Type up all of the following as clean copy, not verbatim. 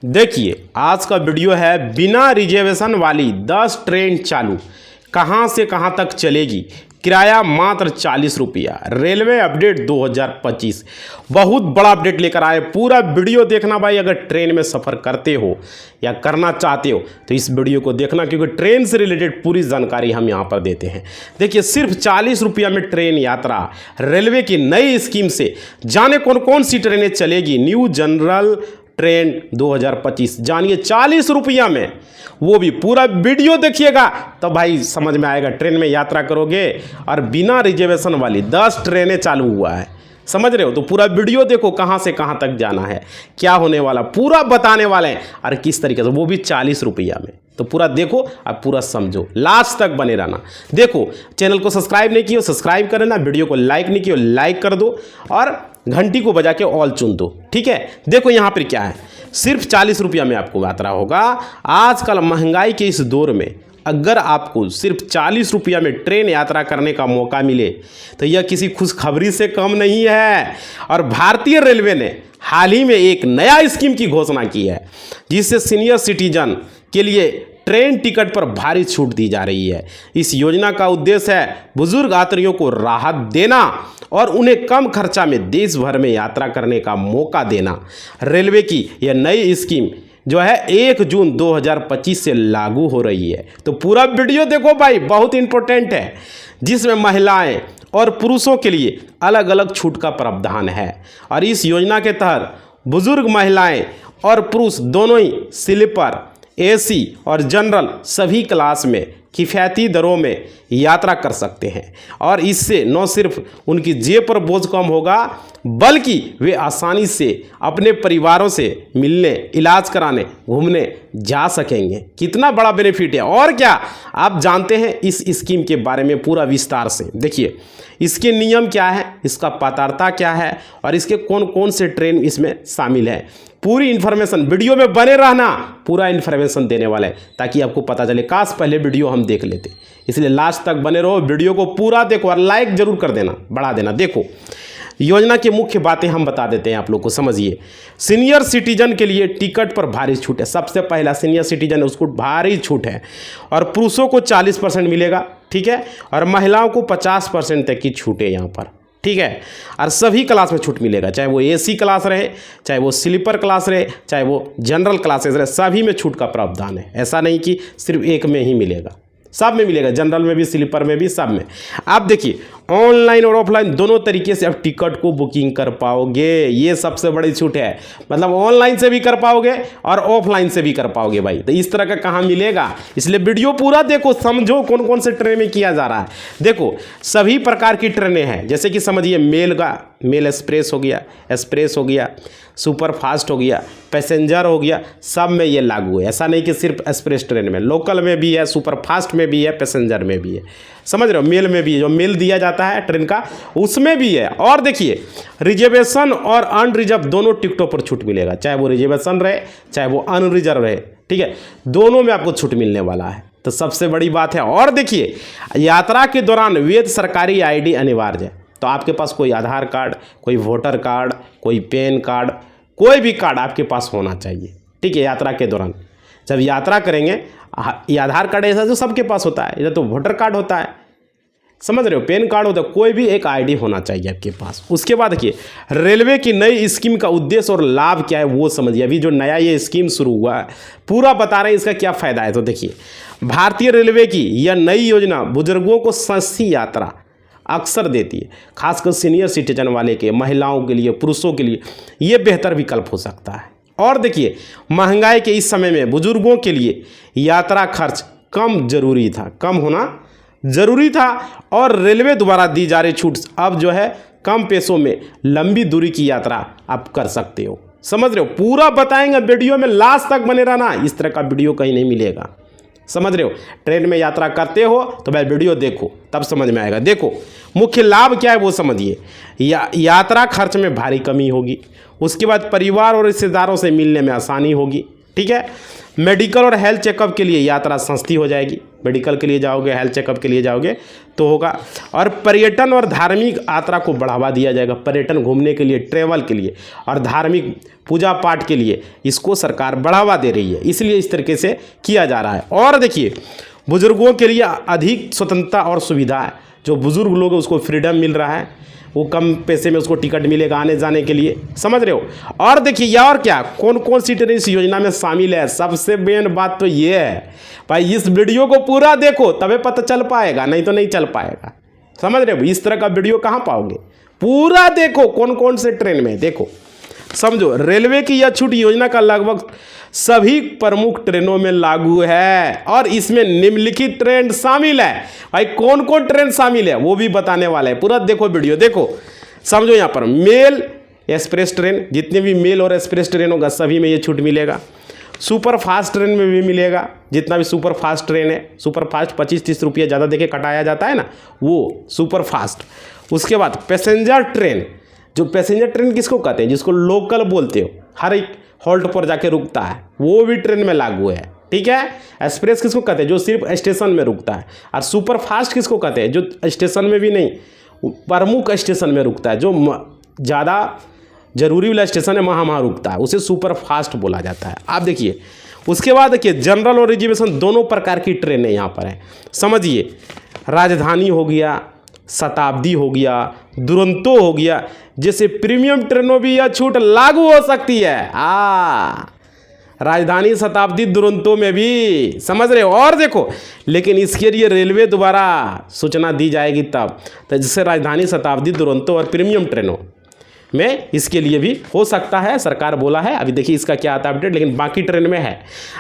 देखिए आज का वीडियो है बिना रिजर्वेशन वाली 10 ट्रेन चालू, कहां से कहां तक चलेगी, किराया मात्र 40 रुपया, रेलवे अपडेट 2025। बहुत बड़ा अपडेट लेकर आए। पूरा वीडियो देखना भाई। अगर ट्रेन में सफ़र करते हो या करना चाहते हो तो इस वीडियो को देखना, क्योंकि ट्रेन से रिलेटेड पूरी जानकारी हम यहाँ पर देते हैं। देखिए सिर्फ 40 रुपया में ट्रेन यात्रा, रेलवे की नई स्कीम से। जाने कौन कौन सी ट्रेनें चलेगी, न्यू जनरल ट्रेन 2025 जानिए 40 रुपया में, वो भी पूरा वीडियो देखिएगा तो भाई समझ में आएगा। ट्रेन में यात्रा करोगे और बिना रिजर्वेशन वाली 10 ट्रेनें चालू हुआ है, समझ रहे हो। तो पूरा वीडियो देखो, कहाँ से कहाँ तक जाना है, क्या होने वाला, पूरा बताने वाले हैं और किस तरीके से, वो भी 40 रुपया में। तो पूरा देखो और पूरा समझो, लास्ट तक बने रहना। देखो चैनल को सब्सक्राइब नहीं किया सब्सक्राइब कर लेना, वीडियो को लाइक नहीं किया लाइक कर दो और घंटी को बजा के ऑल चुन दो, ठीक है। देखो यहाँ पर क्या है, सिर्फ 40 रुपया में आपको यात्रा होगा। आजकल महंगाई के इस दौर में अगर आपको सिर्फ 40 रुपया में ट्रेन यात्रा करने का मौका मिले तो यह किसी खुशखबरी से कम नहीं है। और भारतीय रेलवे ने हाल ही में एक नया स्कीम की घोषणा की है, जिससे सीनियर सिटीजन के लिए ट्रेन टिकट पर भारी छूट दी जा रही है। इस योजना का उद्देश्य है बुजुर्ग यात्रियों को राहत देना और उन्हें कम खर्चा में देश भर में यात्रा करने का मौका देना। रेलवे की यह नई स्कीम जो है 1 जून 2025 से लागू हो रही है। तो पूरा वीडियो देखो भाई, बहुत इंपॉर्टेंट है, जिसमें महिलाएं और पुरुषों के लिए अलग अलग छूट का प्रावधान है। और इस योजना के तहत बुजुर्ग महिलाएं और पुरुष दोनों ही स्लीपर, एसी और जनरल सभी क्लास में किफ़ायती दरों में यात्रा कर सकते हैं। और इससे न सिर्फ उनकी जेब पर बोझ कम होगा, बल्कि वे आसानी से अपने परिवारों से मिलने, इलाज कराने, घूमने जा सकेंगे। कितना बड़ा बेनिफिट है। और क्या आप जानते हैं इस स्कीम के बारे में पूरा विस्तार से? देखिए इसके नियम क्या है, इसका पात्रता क्या है और इसके कौन कौन से ट्रेन इसमें शामिल है। पूरी इन्फॉर्मेशन वीडियो में बने रहना, पूरा इन्फॉर्मेशन देने वाले हैं ताकि आपको पता चले। काश पहले वीडियो हम देख लेते, इसलिए लास्ट तक बने रहो, वीडियो को पूरा देखो और लाइक जरूर कर देना, बढ़ा देना। देखो योजना की मुख्य बातें हम बता देते हैं आप लोग को, समझिए। सीनियर सिटीजन के लिए टिकट पर भारी छूट है। सबसे पहला सीनियर सिटीजन उसको भारी छूट है और पुरुषों को 40% मिलेगा, ठीक है, और महिलाओं को 50% तक की छूट है यहाँ पर, ठीक है। और सभी क्लास में छूट मिलेगा, चाहे वो एसी क्लास रहे, चाहे वो स्लीपर क्लास रहे, चाहे वो जनरल क्लासेस रहे, सभी में छूट का प्रावधान है। ऐसा नहीं कि सिर्फ एक में ही मिलेगा, सब में मिलेगा, जनरल में भी, स्लीपर में भी, सब में। आप देखिए ऑनलाइन और ऑफलाइन दोनों तरीके से आप टिकट को बुकिंग कर पाओगे, ये सबसे बड़ी छूट है। मतलब ऑनलाइन से भी कर पाओगे और ऑफलाइन से भी कर पाओगे भाई। तो इस तरह का कहाँ मिलेगा, इसलिए वीडियो पूरा देखो, समझो कौन कौन से ट्रेन में किया जा रहा है। देखो सभी प्रकार की ट्रेनें हैं, जैसे कि समझिए मेल एक्सप्रेस हो गया, सुपर फास्ट हो गया, पैसेंजर हो गया, सब में ये लागू है। ऐसा नहीं कि सिर्फ एक्सप्रेस ट्रेन में, लोकल में भी है, सुपर फास्ट में भी है, पैसेंजर में भी है, समझ रहे हो। मेल में भी है, जो मेल दिया जाता है ट्रेन का उसमें भी है। और देखिए रिजर्वेशन और अनरिजर्व दोनों टिकटों पर छूट मिलेगा, चाहे वो रिजर्वेशन रहे चाहे वो अनरिजर्व रहे, ठीक है, दोनों में आपको छूट मिलने वाला है। तो सबसे बड़ी बात है। और देखिए यात्रा के दौरान वैध सरकारी ID अनिवार्य है। तो आपके पास कोई आधार कार्ड, कोई वोटर कार्ड, कोई पैन कार्ड, कोई भी कार्ड आपके पास होना चाहिए, ठीक है। यात्रा के दौरान जब यात्रा करेंगे, ये आधार कार्ड ऐसा जो सबके पास होता है, इधर तो वोटर कार्ड होता है, समझ रहे हो, पैन कार्ड होता है, कोई भी एक ID होना चाहिए आपके पास। उसके बाद देखिए रेलवे की नई स्कीम का उद्देश्य और लाभ क्या है वो समझिए। अभी जो नया ये स्कीम शुरू हुआ है पूरा बता रहे हैं इसका क्या फ़ायदा है। तो देखिए भारतीय रेलवे की यह नई योजना बुजुर्गों को सस्ती यात्रा अक्सर देती है, खासकर सीनियर सिटीजन वाले के, महिलाओं के लिए, पुरुषों के लिए ये बेहतर विकल्प हो सकता है। और देखिए महंगाई के इस समय में बुजुर्गों के लिए यात्रा खर्च कम होना ज़रूरी था और रेलवे द्वारा दी जा रही छूट अब जो है कम पैसों में लंबी दूरी की यात्रा आप कर सकते हो, समझ रहे हो। पूरा बताएंगे वीडियो में, लास्ट तक बने रहना, इस तरह का वीडियो कहीं नहीं मिलेगा, समझ रहे हो। ट्रेन में यात्रा करते हो तो भाई वीडियो देखो तब समझ में आएगा। देखो मुख्य लाभ क्या है वो समझिए। यात्रा खर्च में भारी कमी होगी, उसके बाद परिवार और रिश्तेदारों से मिलने में आसानी होगी, ठीक है। मेडिकल और हेल्थ चेकअप के लिए यात्रा सस्ती हो जाएगी, मेडिकल के लिए जाओगे, हेल्थ चेकअप के लिए जाओगे तो होगा। और पर्यटन और धार्मिक यात्रा को बढ़ावा दिया जाएगा, पर्यटन घूमने के लिए, ट्रैवल के लिए और धार्मिक पूजा पाठ के लिए इसको सरकार बढ़ावा दे रही है, इसलिए इस तरीके से किया जा रहा है। और देखिए बुजुर्गों के लिए अधिक स्वतंत्रता और सुविधा है, जो बुजुर्ग लोग हैं उसको फ्रीडम मिल रहा है, वो कम पैसे में उसको टिकट मिलेगा आने जाने के लिए, समझ रहे हो। और देखिए या और क्या कौन कौन सी ट्रेन इस योजना में शामिल है, सबसे मेन बात तो ये है भाई, इस वीडियो को पूरा देखो तभी पता चल पाएगा, नहीं तो नहीं चल पाएगा, समझ रहे हो। इस तरह का वीडियो कहाँ पाओगे, पूरा देखो कौन कौन से ट्रेन में, देखो समझो। रेलवे की यह छूट योजना का लगभग सभी प्रमुख ट्रेनों में लागू है और इसमें निम्नलिखित ट्रेन शामिल है। भाई कौन कौन ट्रेन शामिल है वो भी बताने वाला है, पूरा देखो वीडियो, देखो समझो। यहाँ पर मेल एक्सप्रेस ट्रेन, जितने भी मेल और एक्सप्रेस ट्रेन होगा सभी में ये छूट मिलेगा। सुपर फास्ट ट्रेन में भी मिलेगा, जितना भी सुपर फास्ट ट्रेन है, सुपर फास्ट 25-30 रुपया ज़्यादा देके कटाया जाता है ना, वो सुपर फास्ट। उसके बाद पैसेंजर ट्रेन, जो पैसेंजर ट्रेन किसको कहते हैं, जिसको लोकल बोलते हो, हर एक हॉल्ट पर जाके रुकता है, वो भी ट्रेन में लागू है, ठीक है। एक्सप्रेस किसको कहते हैं, जो सिर्फ स्टेशन में रुकता है। और सुपर फास्ट किसको कहते हैं, जो स्टेशन में भी नहीं, प्रमुख स्टेशन में रुकता है, जो ज़्यादा जरूरी वाला स्टेशन है वहाँ रुकता है, उसे सुपर फास्ट बोला जाता है। आप देखिए उसके बाद देखिए जनरल और रिजर्वेशन दोनों प्रकार की ट्रेनें यहाँ पर हैं, समझिए। राजधानी हो गया, शताब्दी हो गया, दुरंतो हो गया, जैसे प्रीमियम ट्रेनों भी यह छूट लागू हो सकती है। राजधानी, शताब्दी, दुरंतो में भी, समझ रहे हो। और देखो लेकिन इसके लिए रेलवे द्वारा सूचना दी जाएगी तब, तो जैसे राजधानी, शताब्दी, दुरंतो और प्रीमियम ट्रेनों में इसके लिए भी हो सकता है, सरकार बोला है। अभी देखिए इसका क्या आता है अपडेट, लेकिन बाकी ट्रेन में है।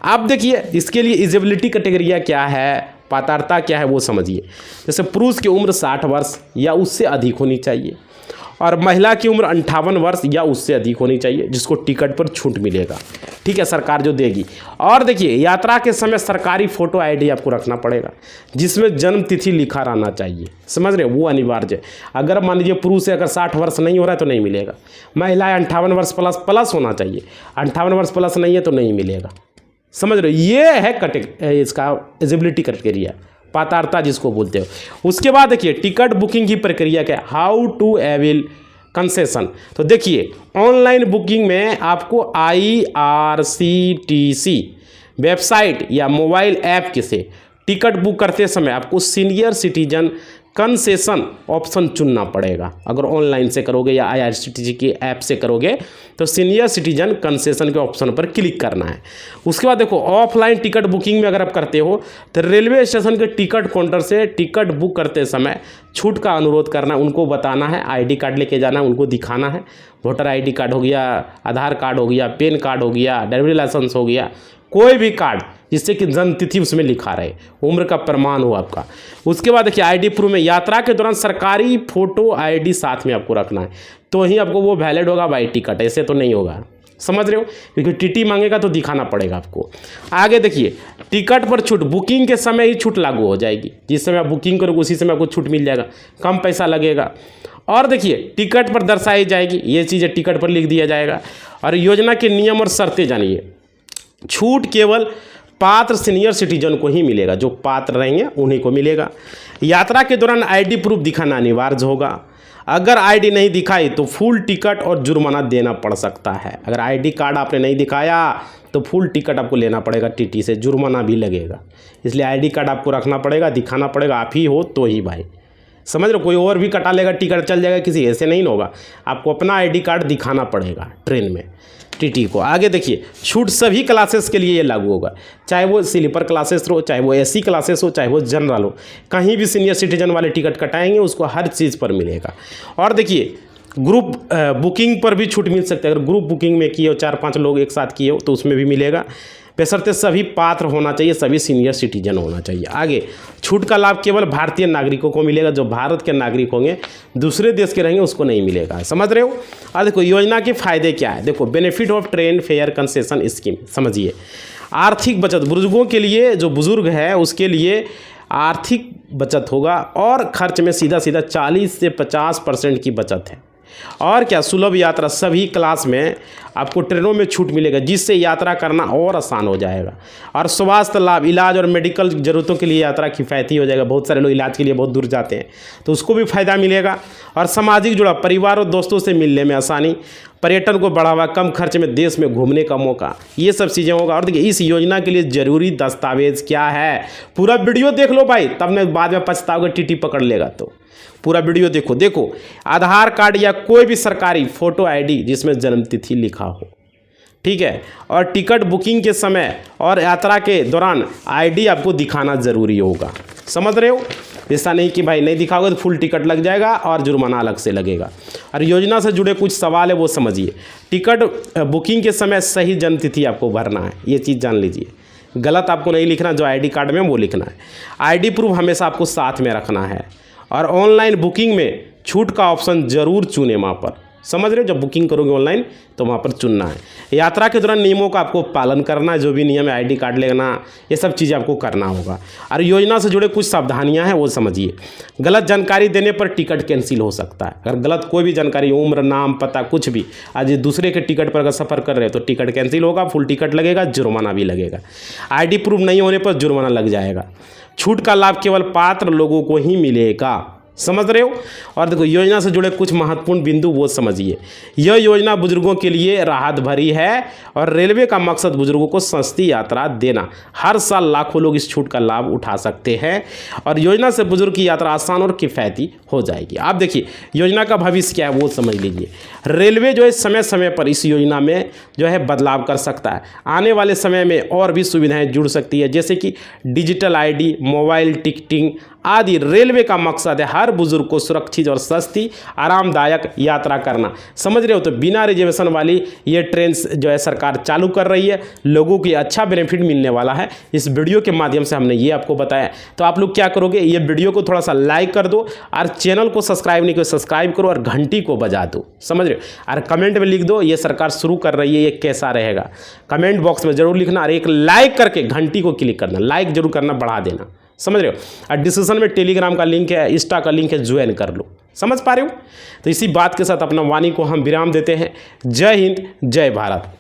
आप देखिए इसके लिए इलिजिबिलिटी कैटेगरिया क्या है, पात्रता क्या है वो समझिए। जैसे पुरुष की उम्र 60 वर्ष या उससे अधिक होनी चाहिए और महिला की उम्र 58 वर्ष या उससे अधिक होनी चाहिए, जिसको टिकट पर छूट मिलेगा, ठीक है, सरकार जो देगी। और देखिए यात्रा के समय सरकारी फ़ोटो आईडी आपको रखना पड़ेगा, जिसमें जन्म तिथि लिखा रहना चाहिए, समझ रहे हो, वो अनिवार्य है। अगर मान लीजिए पुरुष से अगर 60 वर्ष नहीं हो रहा है तो नहीं मिलेगा, महिला 58 वर्ष प्लस होना चाहिए, 58 वर्ष प्लस नहीं है तो नहीं मिलेगा, समझ रहे हो। ये है इसका एलिजिबिलिटी क्राइटेरिया, पात्रता जिसको बोलते हो। उसके बाद देखिए टिकट बुकिंग की प्रक्रिया क्या है, हाउ टू अवेल कंसेशन। तो देखिए ऑनलाइन बुकिंग में आपको IRCTC वेबसाइट या मोबाइल ऐप से टिकट बुक करते समय आपको सीनियर सिटीजन कंसेशन ऑप्शन चुनना पड़ेगा। अगर ऑनलाइन से करोगे या IRCTC की ऐप से करोगे तो सीनियर सिटीजन कंसेशन के ऑप्शन पर क्लिक करना है। उसके बाद देखो ऑफलाइन टिकट बुकिंग में अगर आप करते हो तो रेलवे स्टेशन के टिकट काउंटर से टिकट बुक करते समय छूट का अनुरोध करना, उनको बताना है, ID कार्ड लेके जाना है, उनको दिखाना है। वोटर ID कार्ड हो गया, आधार कार्ड हो गया, पैन कार्ड हो गया, ड्राइविंग लाइसेंस हो गया, कोई भी कार्ड जिससे कि जन्म तिथि उसमें लिखा रहे, उम्र का प्रमाण हो आपका। उसके बाद देखिए ID प्रूफ में यात्रा के दौरान सरकारी फ़ोटो ID साथ में आपको रखना है, तो ही आपको वो वैलिड होगा भाई टिकट, ऐसे तो नहीं होगा, समझ रहे हो, क्योंकि TT मांगेगा तो दिखाना पड़ेगा आपको। आगे देखिए टिकट पर छूट बुकिंग के समय ही छूट लागू हो जाएगी, जिस समय आप बुकिंग करोगे उसी समय आपको छूट मिल जाएगा, कम पैसा लगेगा। और देखिए टिकट पर दर्शाई जाएगी ये चीज़ें, टिकट पर लिख दिया जाएगा। और योजना के नियम और शर्तें जानिए। छूट केवल पात्र सीनियर सिटीजन को ही मिलेगा, जो पात्र रहेंगे उन्हीं को मिलेगा। यात्रा के दौरान ID प्रूफ दिखाना अनिवार्य होगा। अगर ID नहीं दिखाई तो फुल टिकट और जुर्माना देना पड़ सकता है। अगर ID कार्ड आपने नहीं दिखाया तो फुल टिकट आपको लेना पड़ेगा TT से, जुर्माना भी लगेगा। इसलिए ID कार्ड आपको रखना पड़ेगा, दिखाना पड़ेगा, आप ही हो तो ही भाई, समझ रहे हो। कोई और भी कटा लेगा टिकट चल जाएगा किसी, ऐसे नहीं होगा, आपको अपना ID कार्ड दिखाना पड़ेगा ट्रेन में TT को। आगे देखिए छूट सभी क्लासेस के लिए ये लागू होगा, चाहे वो स्लीपर क्लासेस हो, चाहे वो AC क्लासेस हो, चाहे वो जनरल हो, कहीं भी सीनियर सिटीजन वाले टिकट कटाएंगे उसको हर चीज़ पर मिलेगा। और देखिए ग्रुप बुकिंग पर भी छूट मिल सकती है। अगर ग्रुप बुकिंग में किए हो, 4-5 लोग एक साथ किए हो तो उसमें भी मिलेगा, बशर्ते सभी पात्र होना चाहिए, सभी सीनियर सिटीजन होना चाहिए। आगे छूट का लाभ केवल भारतीय नागरिकों को मिलेगा, जो भारत के नागरिक होंगे, दूसरे देश के रहेंगे उसको नहीं मिलेगा, समझ रहे हो। और देखो योजना के फायदे क्या है, देखो benefit of train fair concession scheme, समझिए। आर्थिक बचत, बुजुर्गों के लिए, जो बुजुर्ग है उसके लिए आर्थिक बचत होगा और खर्च में सीधा 40 से 50% की बचत है, और क्या सुलभ यात्रा, सभी क्लास में आपको ट्रेनों में छूट मिलेगा, जिससे यात्रा करना और आसान हो जाएगा। और स्वास्थ्य लाभ, इलाज और मेडिकल ज़रूरतों के लिए यात्रा किफ़ायती हो जाएगा। बहुत सारे लोग इलाज के लिए बहुत दूर जाते हैं तो उसको भी फ़ायदा मिलेगा। और सामाजिक जुड़ाव, परिवार और दोस्तों से मिलने में आसानी, पर्यटन को बढ़ावा, कम खर्च में देश में घूमने का मौका, ये सब चीज़ें होगा। और देखिए इस योजना के लिए ज़रूरी दस्तावेज क्या है, पूरा वीडियो देख लो भाई, तब मैं बाद में पछताओगे टीटी पकड़ लेगा। तो पूरा वीडियो देखो आधार कार्ड या कोई भी सरकारी फ़ोटो आईडी जिसमें जन्मतिथि लिखा हो, ठीक है। और टिकट बुकिंग के समय और यात्रा के दौरान आईडी आपको दिखाना ज़रूरी होगा, समझ रहे हो। ऐसा नहीं कि भाई नहीं दिखाओगे तो फुल टिकट लग जाएगा और जुर्माना अलग से लगेगा। और योजना से जुड़े कुछ सवाल है वो समझिए। टिकट बुकिंग के समय सही जन्मतिथि आपको भरना है, ये चीज़ जान लीजिए। गलत आपको नहीं लिखना, जो आईडी कार्ड में वो लिखना है। आईडी प्रूफ हमेशा आपको साथ में रखना है। और ऑनलाइन बुकिंग में छूट का ऑप्शन ज़रूर चुने वहाँ पर, समझ रहे हो। जब बुकिंग करोगे ऑनलाइन तो वहाँ पर चुनना है। यात्रा के दौरान नियमों का आपको पालन करना है, जो भी नियम है, आईडी कार्ड लेना, ये सब चीज़ें आपको करना होगा। और योजना से जुड़े कुछ सावधानियां हैं वो समझिए। गलत जानकारी देने पर टिकट कैंसिल हो सकता है। अगर गलत कोई भी जानकारी, उम्र, नाम, पता, कुछ भी, आज दूसरे के टिकट पर अगर सफ़र कर रहे हो तो टिकट कैंसिल होगा, फुल टिकट लगेगा, जुर्माना भी लगेगा। आईडी प्रूफ नहीं होने पर जुर्माना लग जाएगा। छूट का लाभ केवल पात्र लोगों को ही मिलेगा, समझ रहे हो। और देखो योजना से जुड़े कुछ महत्वपूर्ण बिंदु वो समझिए। यह योजना बुजुर्गों के लिए राहत भरी है और रेलवे का मकसद बुजुर्गों को सस्ती यात्रा देना। हर साल लाखों लोग इस छूट का लाभ उठा सकते हैं और योजना से बुजुर्ग की यात्रा आसान और किफ़ायती हो जाएगी। आप देखिए योजना का भविष्य क्या है वो समझ लीजिए। रेलवे जो है समय समय पर इस योजना में जो है बदलाव कर सकता है। आने वाले समय में और भी सुविधाएं जुड़ सकती है, जैसे कि डिजिटल आईडी, मोबाइल टिकटिंग आदि। रेलवे का मकसद है हर बुजुर्ग को सुरक्षित और सस्ती आरामदायक यात्रा करना, समझ रहे हो। तो बिना रिजर्वेशन वाली ये ट्रेन जो है सरकार चालू कर रही है, लोगों को अच्छा बेनिफिट मिलने वाला है। इस वीडियो के माध्यम से हमने ये आपको बताया। तो आप लोग क्या करोगे, ये वीडियो को थोड़ा सा लाइक कर दो और चैनल को सब्सक्राइब नहीं करो सब्सक्राइब करो और घंटी को बजा दो, समझ रहे हो। और कमेंट में लिख दो ये सरकार शुरू कर रही है, ये कैसा रहेगा, कमेंट बॉक्स में जरूर लिखना। और एक लाइक करके घंटी को क्लिक करना, लाइक जरूर करना, बढ़ा देना, समझ रहे हो। और डिस्क्रिप्शन में टेलीग्राम का लिंक है, इंस्टा का लिंक है, ज्वाइन कर लो, समझ पा रहे हो। तो इसी बात के साथ अपना वाणी को हम विराम देते हैं। जय हिंद, जय भारत।